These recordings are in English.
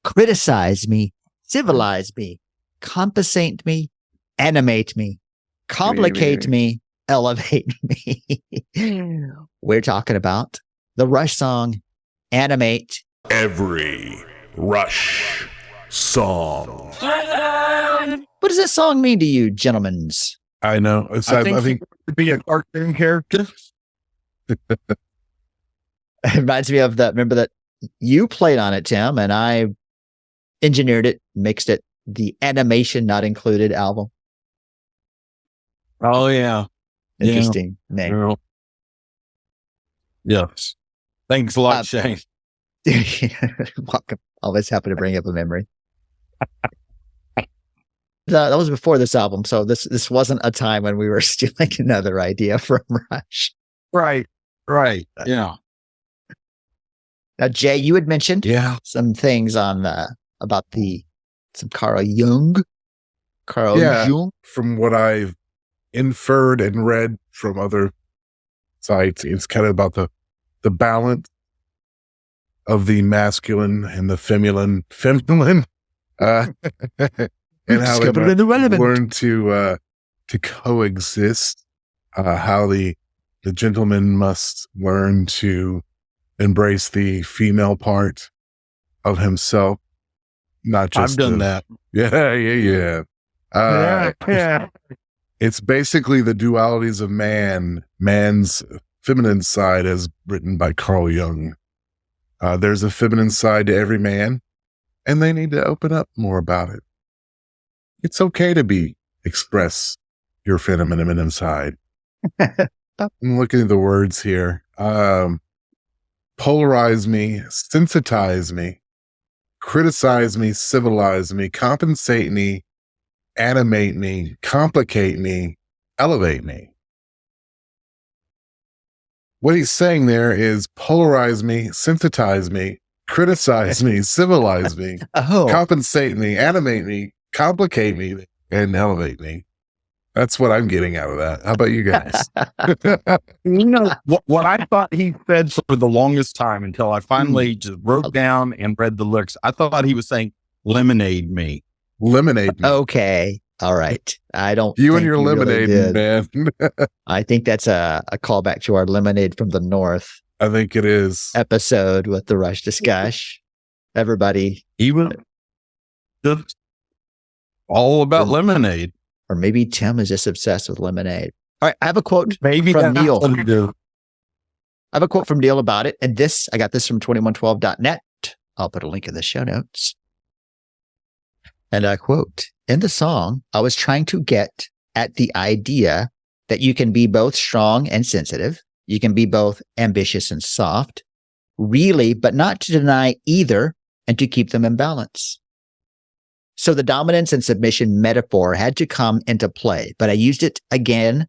criticize me, civilize me, compensate me, animate me, complicate me, elevate me. We're talking about the Rush song, Animate. Every Rush song. What does this song mean to you, gentlemen? I know. I think to be a cartoon character. It reminds me of that. Remember that you played on it, Tim, and I engineered it, mixed it. The Animation Not Included album. Oh yeah, Interesting name. Yeah. Yes. Thanks a lot, Shayne. Welcome. Always happy to bring up a memory. That was before this album, so this wasn't a time when we were stealing another idea from Rush. Right. Yeah. Now, Jay, you had mentioned some things on about some Carl Jung. Jung. From what I've inferred and read from other sites, it's kind of about the balance of the masculine and the feminine, and how they learn to coexist. How the gentleman must learn to embrace the female part of himself, not just. I've done that. Yeah. It's basically the dualities of man's feminine side, as written by Carl Jung. There's a feminine side to every man, and they need to open up more about it. It's okay to express your feminine side. I'm looking at the words here. Polarize me, sensitize me, criticize me, civilize me, compensate me, animate me, complicate me, elevate me. What he's saying there is polarize me, sensitize me, criticize me, civilize me, compensate me, animate me, complicate me, and elevate me. That's what I'm getting out of that. How about you guys? You know, what I thought he said for the longest time until I finally just wrote down and read the lyrics, I thought he was saying lemonade me. Lemonade me. Okay. All right. I don't. You and your lemonade, really man. I think that's a callback to our Lemonade from the North. I think it is. Episode with the Rush Discuss. Everybody. Even just all about lemonade. Or maybe Tim is just obsessed with lemonade. All right. I have a quote from that's Neil. what to do. I have a quote from Neil about it. And I got this from 2112.net. I'll put a link in the show notes. And I quote, in the song, I was trying to get at the idea that you can be both strong and sensitive. You can be both ambitious and soft, really, but not to deny either and to keep them in balance. So the dominance and submission metaphor had to come into play, but I used it again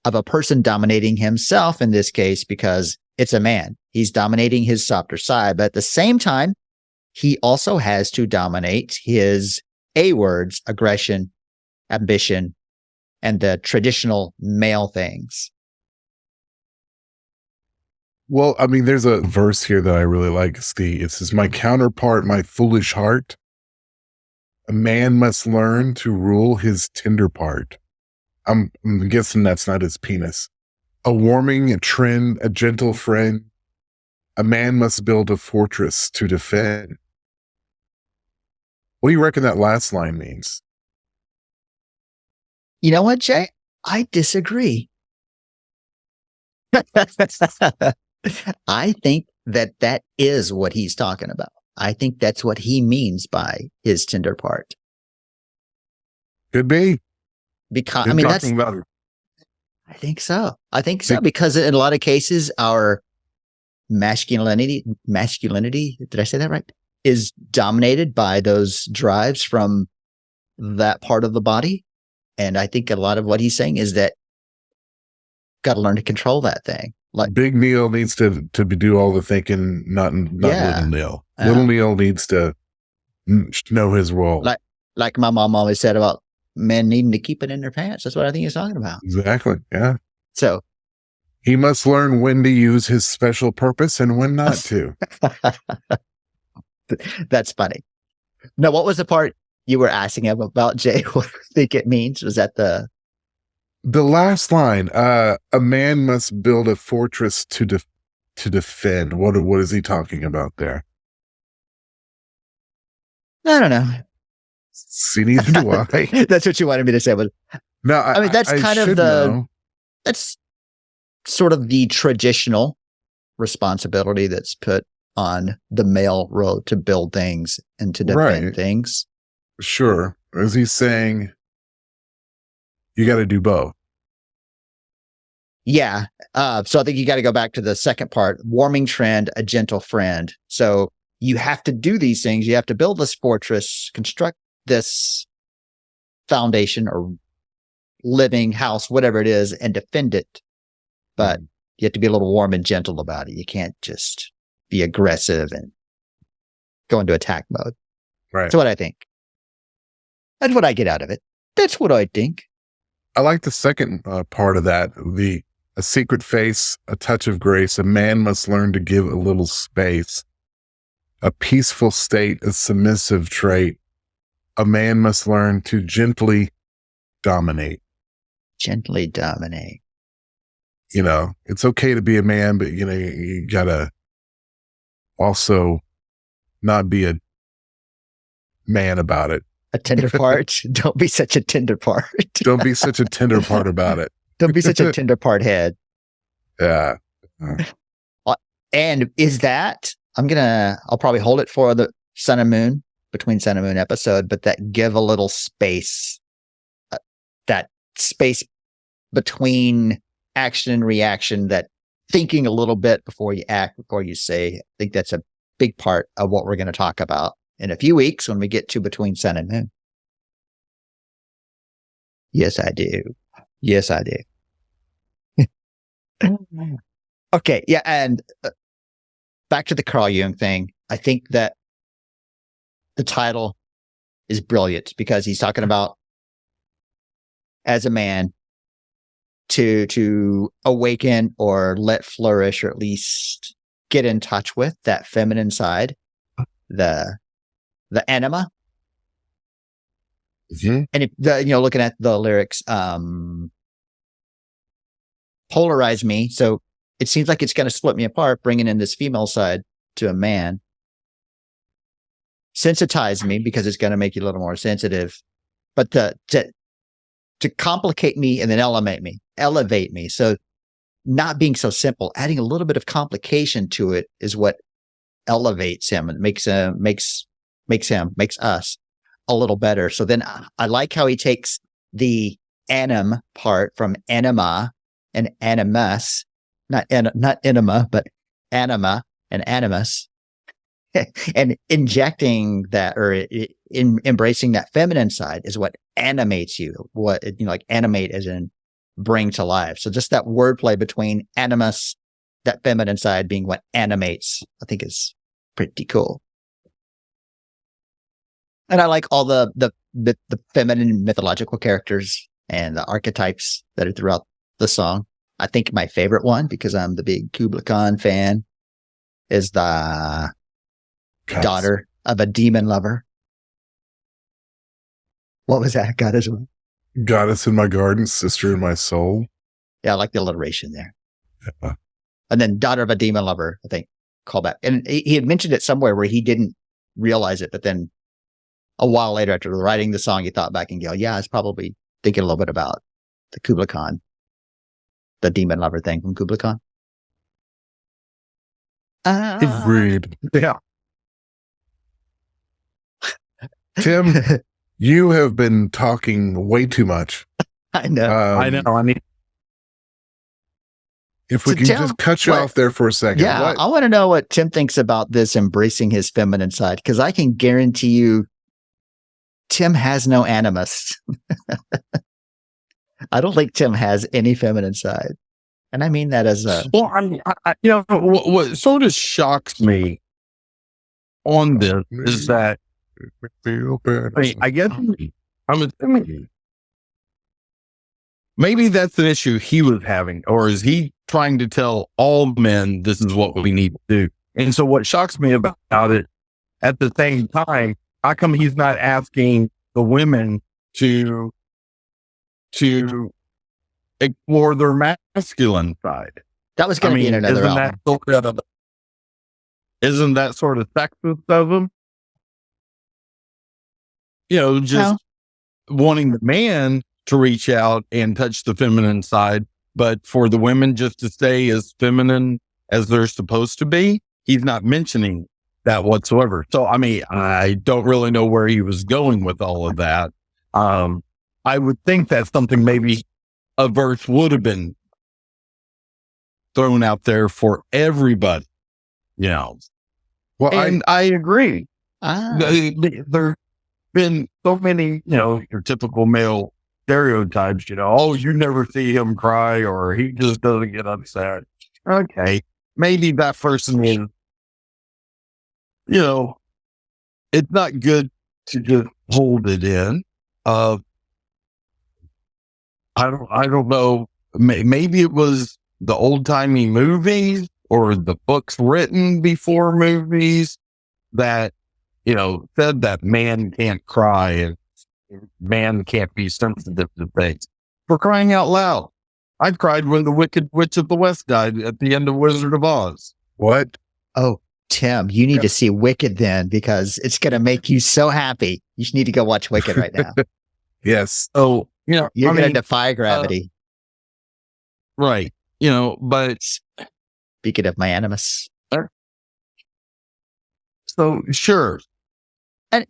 of a person dominating himself in this case because it's a man. He's dominating his softer side, but at the same time, he also has to dominate his A words, aggression, ambition, and the traditional male things. Well, I mean, there's a verse here that I really like. It says, my counterpart, my foolish heart. A man must learn to rule his tender part. I'm guessing that's not his penis. A warming, a trend, a gentle friend. A man must build a fortress to defend. What do you reckon that last line means? You know what, Jay? I disagree. I think that is what he's talking about. I think that's what he means by his tender part. Could be. Because, I mean, that's, about it. I think so. Because in a lot of cases, our masculinity, did I say that right? Is dominated by those drives from that part of the body. And I think a lot of what he's saying is that got to learn to control that thing. Like Big Neil needs to do all the thinking, not Little Neil. Little Neil needs to know his role. Like my mom always said about men needing to keep it in their pants. That's what I think he's talking about. Exactly. Yeah. So he must learn when to use his special purpose and when not to. That's funny. No, what was the part you were asking him about, Jay? What do you think it means? Was that the last line? A man must build a fortress to defend. What is he talking about there? I don't know. See, neither do I. That's what you wanted me to say. But No, I mean, that's kind of that's sort of the traditional responsibility that's put on the male role to build things and to defend things. Sure. Is he saying you got to do both? Yeah. So I think you got to go back to the second part, warming trend, a gentle friend. So you have to do these things. You have to build this fortress, construct this foundation or living house, whatever it is, and defend it. But you have to be a little warm and gentle about it. You can't just be aggressive and go into attack mode. Right. That's what I think. That's what I get out of it. That's what I think. I like the second part of that. A secret face, a touch of grace. A man must learn to give a little space. A peaceful state, a submissive trait. A man must learn to gently dominate. Gently dominate. You know, it's okay to be a man, but you gotta also not be a man about it. A tender part. Don't be such a tender part. Don't be such a tender part about it. Don't be such a tender part head. Yeah. And is that, I'll probably hold it for the Sun and Moon, between Sun and Moon episode, but that give a little space, that space between action and reaction, that thinking a little bit before you act, before you say. I think that's a big part of what we're going to talk about in a few weeks when we get to Between Sun and Moon. Yes, I do. Yes, I do. Okay. Yeah. And back to the Carl Jung thing. I think that the title is brilliant because he's talking about, as a man, to awaken or let flourish, or at least get in touch with that feminine side, the anima. Mm-hmm. And if looking at the lyrics, polarize me. So it seems like it's going to split me apart, bringing in this female side to a man. Sensitize me because it's going to make you a little more sensitive, but to complicate me and then elevate me. So not being so simple, adding a little bit of complication to it is what elevates him and makes us a little better. So then I like how he takes the anim part from anima and animus, not enema, but anima and animus, and injecting that, or embracing that feminine side is what animates you. What, like animate as in bring to life. So just that wordplay between animus, that feminine side, being what animates, I think is pretty cool. And I like all the feminine mythological characters and the archetypes that are throughout the song. I think my favorite one, because I'm the big Kubla Khan fan, is the daughter of a demon lover. What was that? Goddess in my garden, sister in my soul. Yeah, I like the alliteration there. Yeah. And then daughter of a demon lover, I think, callback. And he had mentioned it somewhere where he didn't realize it, but then a while later after writing the song, he thought back and go, yeah, I was probably thinking a little bit about the Kubla Khan, the demon lover thing from Kubla Khan. Agreed. Yeah. Tim, you have been talking way too much. I know. I know. I mean, if we So can Tim, just cut you off there for a second. Yeah, What? I want to know what Tim thinks about this embracing his feminine side, because I can guarantee you Tim has no animus. I don't think Tim has any feminine side. And I mean that as a... well, what sort of shocks me on this is that, I guess, maybe that's an issue he was having, or is he trying to tell all men this is what we need to do? And so what shocks me about it at the same time, how come he's not asking the women to explore their masculine side? That was going to be in another album. Isn't that sort of sexist of him? Just wanting the man to reach out and touch the feminine side, but for the women just to stay as feminine as they're supposed to be. He's not mentioning that whatsoever. So, I don't really know where he was going with all of that. I would think that's something maybe a verse would have been thrown out there for everybody, Well, and I agree. There's been so many, your typical male stereotypes, oh, you never see him cry or he just doesn't get upset. Okay. Maybe that person is, it's not good to just hold it in. I don't know. Maybe it was the old timey movies or the books written before movies that, said that man can't cry and man can't be sensitive to things. For crying out loud. I cried when the Wicked Witch of the West died at the end of Wizard of Oz. What? Oh, Tim, you need to see Wicked then, because it's going to make you so happy. You need to go watch Wicked right now. Yes. Oh, you're going to defy gravity. Right. But speaking of my animus. So sure. And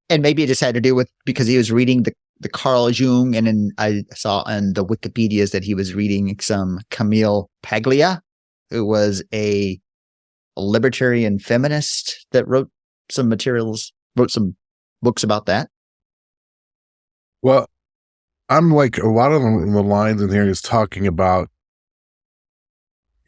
maybe it just had to do with because he was reading the Carl Jung, and then I saw on the Wikipedias that he was reading some Camille Paglia, who was a libertarian feminist that wrote some books about that. Well, I'm like a lot of the lines in here is talking about,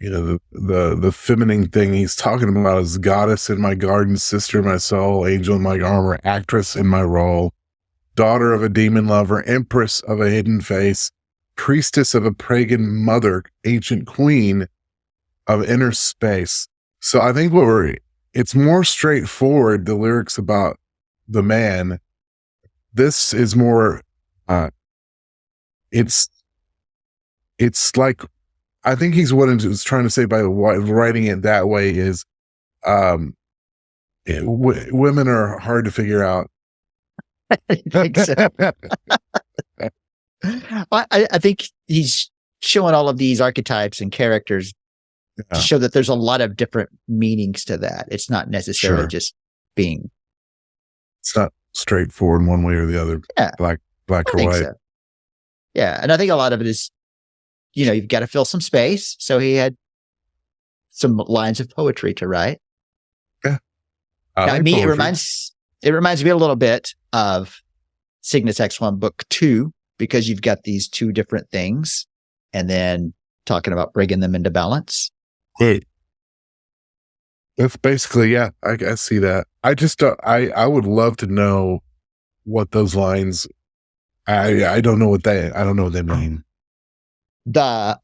the feminine thing. He's talking about as goddess in my garden, sister in my soul, angel in my armor, actress in my role, daughter of a demon lover, empress of a hidden face, priestess of a pagan mother, ancient queen of inner space. So I think it's more straightforward, the lyrics about the man. This is more, it's like, I think he's what he was trying to say by writing it that way is, women are hard to figure out. I think so. I think he's showing all of these archetypes and characters to show that there's a lot of different meanings to that. It's not necessarily just being. It's not straightforward one way or the other. Yeah, black or white. So. Yeah, and I think a lot of it is, you've got to fill some space. So he had some lines of poetry to write. Yeah, it reminds me a little bit of Cygnus X1 Book 2, because you've got these two different things, and then talking about bringing them into balance. That's basically, yeah, I see that. I just, I would love to know what those lines. I don't know what they mean. That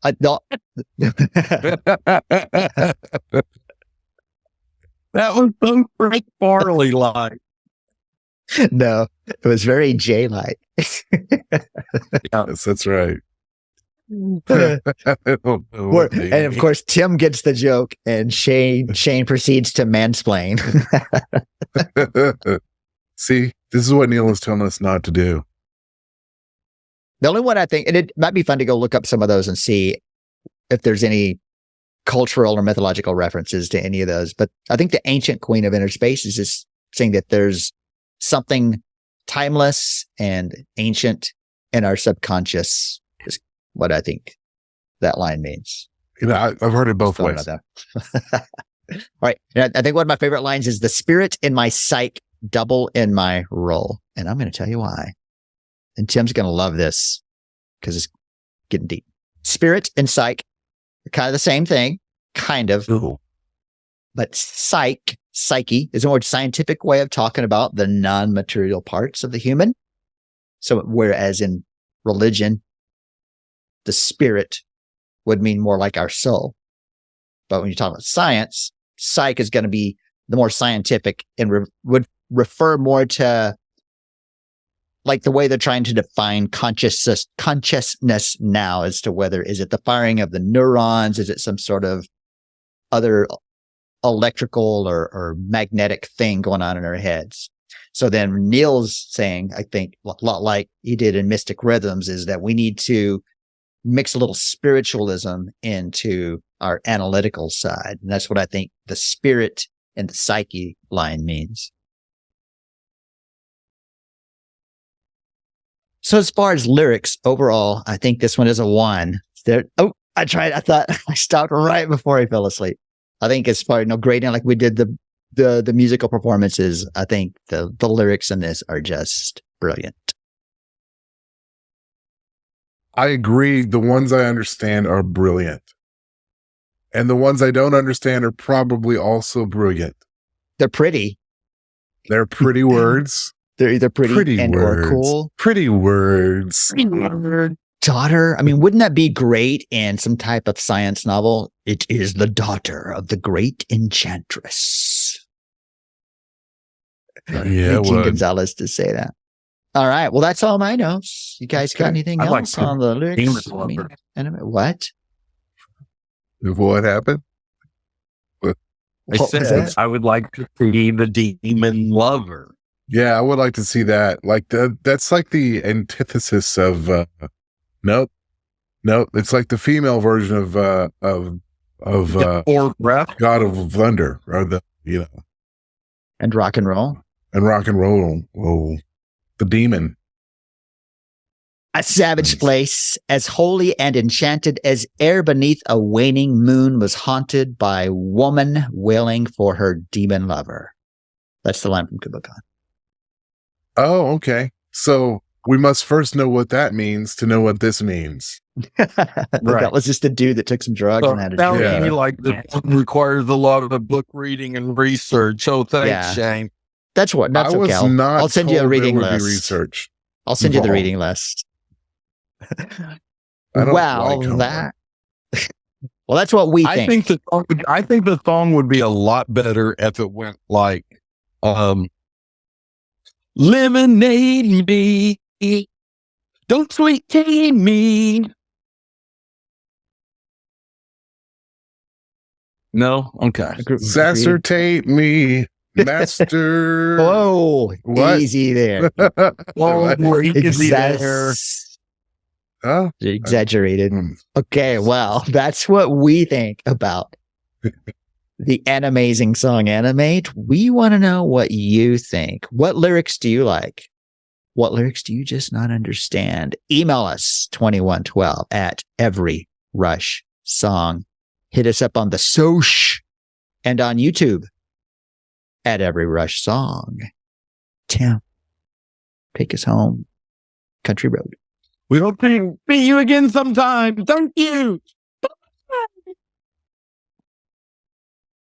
was so Frank Farley like. No, it was very J-like. Yes, that's right. And of course, Tim gets the joke, and Shayne proceeds to mansplain. See, this is what Neil is telling us not to do. The only one I think, and it might be fun to go look up some of those and see if there's any cultural or mythological references to any of those. But I think the ancient queen of inner space is just saying that there's something timeless and ancient in our subconscious, is what I think that line means. I've heard it both ways. All right. And I think one of my favorite lines is the spirit in my psyche, double in my role. And I'm going to tell you why. And Tim's going to love this because it's getting deep. Spirit and psyche are kind of the same thing, kind of. Ooh. But psyche is a more scientific way of talking about the non-material parts of the human. So whereas in religion, the spirit would mean more like our soul. But when you talk about science, psyche is going to be the more scientific and would refer more to like the way they're trying to define consciousness now as to whether is it the firing of the neurons, is it some sort of other electrical or magnetic thing going on in our heads. So then Neil's saying, I think a lot like he did in Mystic Rhythms, is that we need to mix a little spiritualism into our analytical side. And that's what I think the spirit and the psyche line means. So as far as lyrics overall, I think this one is a 1. I thought I stopped right before I fell asleep. I think as far as grading like we did the musical performances, I think the lyrics in this are just brilliant. I agree. The ones I understand are brilliant. And the ones I don't understand are probably also brilliant. They're pretty. They're pretty words. They're either pretty and words. or cool. Pretty words. Daughter. I mean, wouldn't that be great in some type of science novel? It is the daughter of the great enchantress. Yeah, Gene Gonzalez to say that. All right. Well, that's all my notes. You guys got anything else on the lyrics? What? What happened? I said I would like to see the demon lover. Yeah, I would like to see that. Like that's like the antithesis of nope. It's like the female version of or breath, God of Thunder, or and rock and roll. Oh, the demon. A savage place, as holy and enchanted as air beneath a waning moon, was haunted by woman wailing for her demon lover. That's the line from Kubla Khan. Oh, okay. So we must first know what that means to know what this means. Right. That was just a dude that took some drugs and had a dream. Sounds to me like this requires a lot of book reading and research. Oh, thanks, Shayne. That's what. That's okay. I'll send you a reading list. Research. I'll send you the reading list. Well, that's what we think. I think the song would be a lot better if it went like, lemonade me, don't sweet tea me. No, okay. Exacerbate me, master. Whoa, what? Easy there. Exaggerated. Okay, well, that's what we think about the amazing song Animate. We want to know what you think. What lyrics do you like? What lyrics do you just not understand? Email us 2112@everyrushsong. Hit us up on the Soch and on YouTube at Every Rush Song. Tim, take us home. Country Road. We hope to see you again sometime. Thank you.